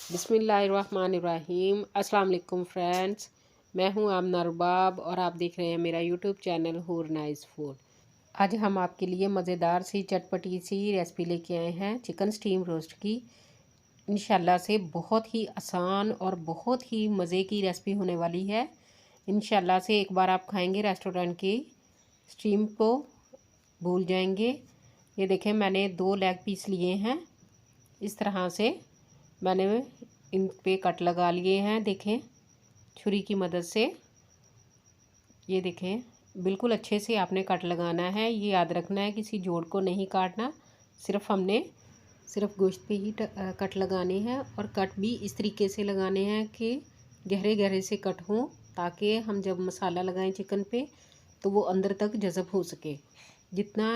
बिस्मिल्लाहिर्रहमानिर्रहीम। अस्सलाम वालेकुम फ्रेंड्स, मैं हूं आमना रुबाब और आप देख रहे हैं मेरा यूट्यूब चैनल हूर नाइस फूड। आज हम आपके लिए मज़ेदार सी चटपटी सी रेसिपी लेके आए हैं चिकन स्टीम रोस्ट की। इंशाल्लाह से बहुत ही आसान और बहुत ही मज़े की रेसिपी होने वाली है। इंशाल्लाह से एक बार आप खाएंगे रेस्टोरेंट की स्टीम को भूल जाएंगे। ये देखें, मैंने 2 लेग पीस लिए हैं। इस तरह से मैंने इन पे कट लगा लिए हैं। देखें, छुरी की मदद से ये देखें, बिल्कुल अच्छे से आपने कट लगाना है। ये याद रखना है, किसी जोड़ को नहीं काटना, सिर्फ गोश्त पे ही कट लगाने हैं। और कट भी इस तरीके से लगाने हैं कि गहरे गहरे से कट हों, ताकि हम जब मसाला लगाएं चिकन पे तो वो अंदर तक जज़ब हो सके। जितना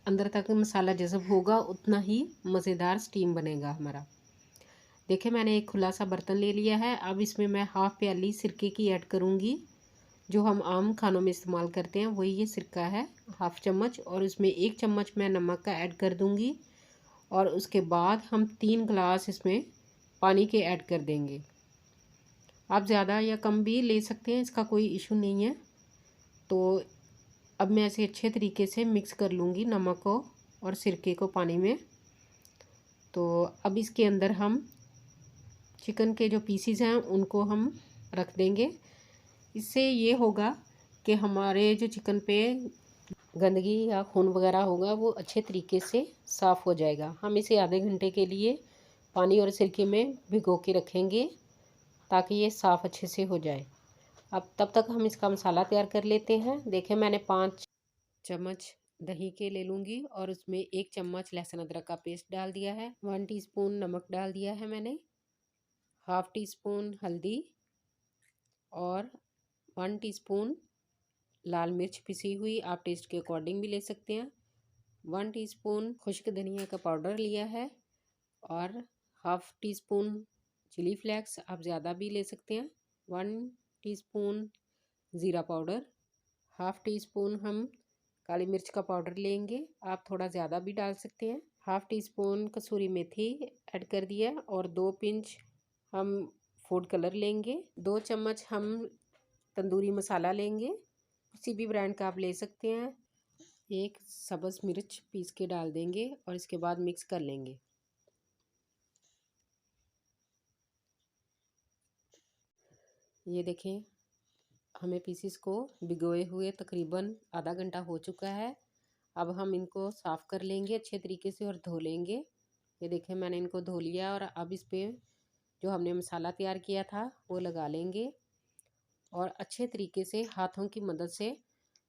अंदर तक मसाला जज़ब होगा उतना ही मज़ेदार स्टीम बनेगा हमारा। देखिए, मैंने एक खुला सा बर्तन ले लिया है। अब इसमें मैं हाफ़ प्याली सिरके की ऐड करूँगी। जो हम आम खानों में इस्तेमाल करते हैं वही ये सिरका है, हाफ़ चम्मच। और इसमें 1 चम्मच मैं नमक का ऐड कर दूँगी। और उसके बाद हम 3 गिलास इसमें पानी के ऐड कर देंगे। आप ज़्यादा या कम भी ले सकते हैं, इसका कोई इशू नहीं है। तो अब मैं ऐसे अच्छे तरीके से मिक्स कर लूँगी नमक को और सिरके को पानी में। तो अब इसके अंदर हम चिकन के जो पीसीज हैं उनको हम रख देंगे। इससे ये होगा कि हमारे जो चिकन पे गंदगी या खून वगैरह होगा वो अच्छे तरीके से साफ़ हो जाएगा। हम इसे आधे घंटे के लिए पानी और सिरके में भिगो के रखेंगे ताकि ये साफ़ अच्छे से हो जाए। अब तब तक हम इसका मसाला तैयार कर लेते हैं। देखें, मैंने 5 चम्मच दही के ले लूँगी और उसमें 1 चम्मच लहसुन अदरक का पेस्ट डाल दिया है। 1 टीस्पून नमक डाल दिया है मैंने, हाफ़ टी स्पून हल्दी और 1 टीस्पून लाल मिर्च पिसी हुई, आप टेस्ट के अकॉर्डिंग भी ले सकते हैं। 1 टीस्पून खुश्क धनिया का पाउडर लिया है और half teaspoon chilli flakes, आप ज़्यादा भी ले सकते हैं। 1 टीस्पून ज़ीरा पाउडर, हाफ़ टी स्पून हम काली मिर्च का पाउडर लेंगे, आप थोड़ा ज़्यादा भी डाल सकते हैं। हाफ़ टी स्पून कसूरी मेथी ऐड कर दिया और 2 पिंच हम फूड कलर लेंगे। 2 चम्मच हम तंदूरी मसाला लेंगे, किसी भी ब्रांड का आप ले सकते हैं। 1 सब्ज़ मिर्च पीस के डाल देंगे और इसके बाद मिक्स कर लेंगे। ये देखें, हमें पीसीस को भिगोए हुए तकरीबन आधा घंटा हो चुका है। अब हम इनको साफ़ कर लेंगे अच्छे तरीके से और धो लेंगे। ये देखें, मैंने इनको धो लिया और अब इस पे जो हमने मसाला तैयार किया था वो लगा लेंगे और अच्छे तरीके से हाथों की मदद से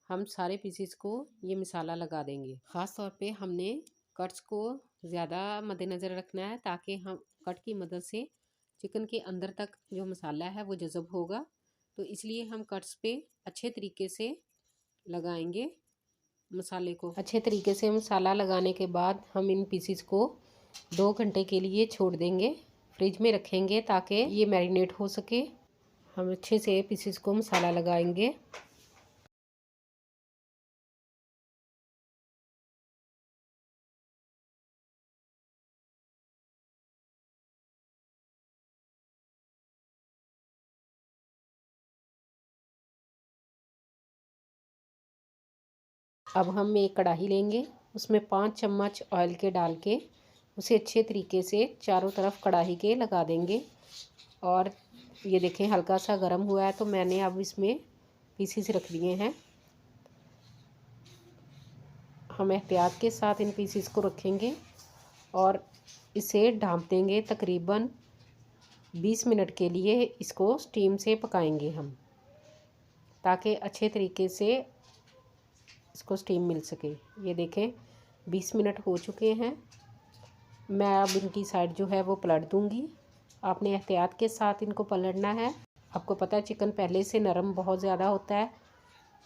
हम सारे पीसेस को ये मसाला लगा देंगे। ख़ास तौर पे हमने कट्स को ज़्यादा मद्देनज़र रखना है ताकि हम कट की मदद से चिकन के अंदर तक जो मसाला है वो जज़ब होगा। तो इसलिए हम कट्स पे अच्छे तरीके से लगाएंगे मसाले को। अच्छे तरीके से मसाला लगाने के बाद हम इन पीसेस को 2 घंटे के लिए छोड़ देंगे, फ्रिज में रखेंगे ताकि ये मैरिनेट हो सके। हम अच्छे से पीसेस को मसाला लगाएंगे। अब हम एक कढ़ाई लेंगे, उसमें 5 चम्मच ऑयल के डाल के उसे अच्छे तरीके से चारों तरफ कढ़ाई के लगा देंगे। और ये देखें, हल्का सा गर्म हुआ है तो मैंने अब इसमें पीसेस रख दिए हैं। हम एहतियात के साथ इन पीसेस को रखेंगे और इसे ढाँप देंगे। तकरीबन 20 मिनट के लिए इसको स्टीम से पकाएंगे हम, ताकि अच्छे तरीके से इसको स्टीम मिल सके। ये देखें, 20 मिनट हो चुके हैं। मैं अब इनकी साइड जो है वो पलट दूंगी। आपने एहतियात के साथ इनको पलटना है। आपको पता है चिकन पहले से नरम बहुत ज़्यादा होता है,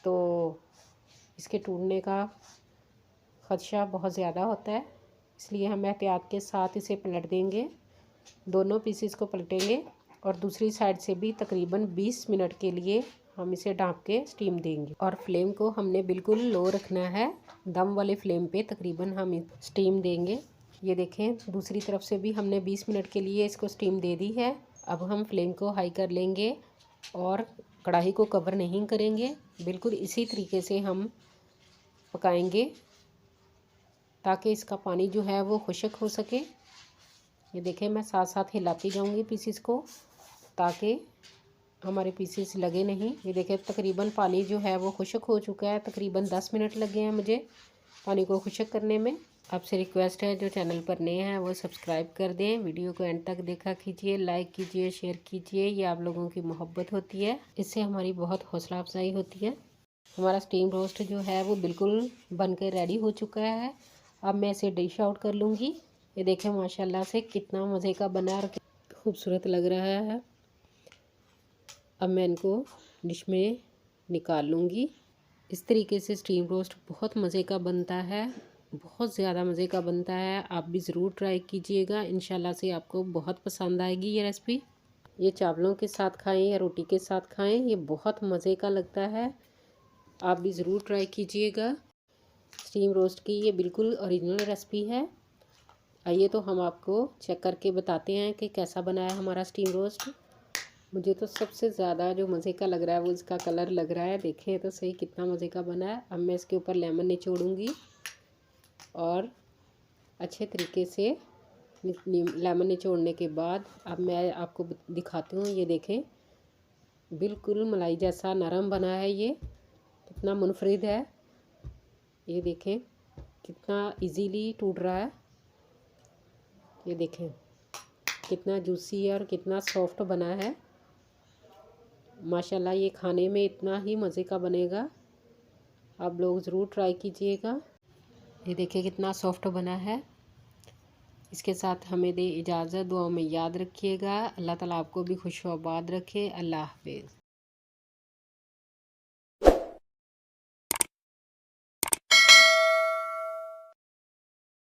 तो इसके टूटने का ख़दशा बहुत ज़्यादा होता है, इसलिए हम एहतियात के साथ इसे पलट देंगे। दोनों पीसेस को पलटेंगे और दूसरी साइड से भी तकरीबन 20 मिनट के लिए हम इसे ढाँप के स्टीम देंगे। और फ्लेम को हमने बिल्कुल लो रखना है, दम वाले फ्लेम पे तकरीबन हम स्टीम देंगे। ये देखें, दूसरी तरफ से भी हमने 20 मिनट के लिए इसको स्टीम दे दी है। अब हम फ्लेम को हाई कर लेंगे और कढ़ाई को कवर नहीं करेंगे। बिल्कुल इसी तरीके से हम पकाएंगे ताकि इसका पानी जो है वो खुश्क हो सके। ये देखें, मैं साथ साथ हिलाती जाऊंगी पीसीस को ताकि हमारे पीसीस लगे नहीं। ये देखें, तकरीबन पानी जो है वो खुश्क हो चुका है। तकरीबन 10 मिनट लगे हैं मुझे पानी को खुश्क करने में। आपसे रिक्वेस्ट है जो चैनल पर नए हैं वो सब्सक्राइब कर दें। वीडियो को एंड तक देखा कीजिए, लाइक कीजिए, शेयर कीजिए। ये आप लोगों की मोहब्बत होती है, इससे हमारी बहुत हौसला अफजाई होती है। हमारा स्टीम रोस्ट जो है वो बिल्कुल बनकर रेडी हो चुका है। अब मैं इसे डिश आउट कर लूँगी। ये देखें, माशाल्लाह से कितना मज़े का बना और खूबसूरत लग रहा है। अब मैं इनको डिश में निकाल लूँगी। इस तरीके से स्टीम रोस्ट बहुत मज़े का बनता है, बहुत ज़्यादा मज़े का बनता है। आप भी ज़रूर ट्राई कीजिएगा, इंशाल्लाह से आपको बहुत पसंद आएगी ये रेसिपी। ये चावलों के साथ खाएं या रोटी के साथ खाएं, ये बहुत मज़े का लगता है। आप भी ज़रूर ट्राई कीजिएगा। स्टीम रोस्ट की ये बिल्कुल ओरिजिनल रेसिपी है। आइए तो हम आपको चेक करके बताते हैं कि कैसा बना है हमारा स्टीम रोस्ट। मुझे तो सबसे ज़्यादा जो मज़े का लग रहा है वो इसका कलर लग रहा है। देखें तो सही कितना मज़े का बना है। अब मैं इसके ऊपर लेमन निचोड़ूंगी और अच्छे तरीके से लेमन निचोड़ने के बाद अब मैं आपको दिखाती हूँ। ये देखें, बिल्कुल मलाई जैसा नरम बना है। ये कितना मुनफरिद है। ये देखें कितना इजीली टूट रहा है। ये देखें कितना जूसी है और कितना सॉफ्ट बना है। माशाल्लाह ये खाने में इतना ही मज़े का बनेगा। आप लोग ज़रूर ट्राई कीजिएगा। ये देखिए कितना सॉफ्ट बना है। इसके साथ हमें दे इजाज़त। दुआ में याद रखिएगा। अल्लाह ताला आपको भी खुश व आबाद रखे। अल्लाह हाफ़िज़।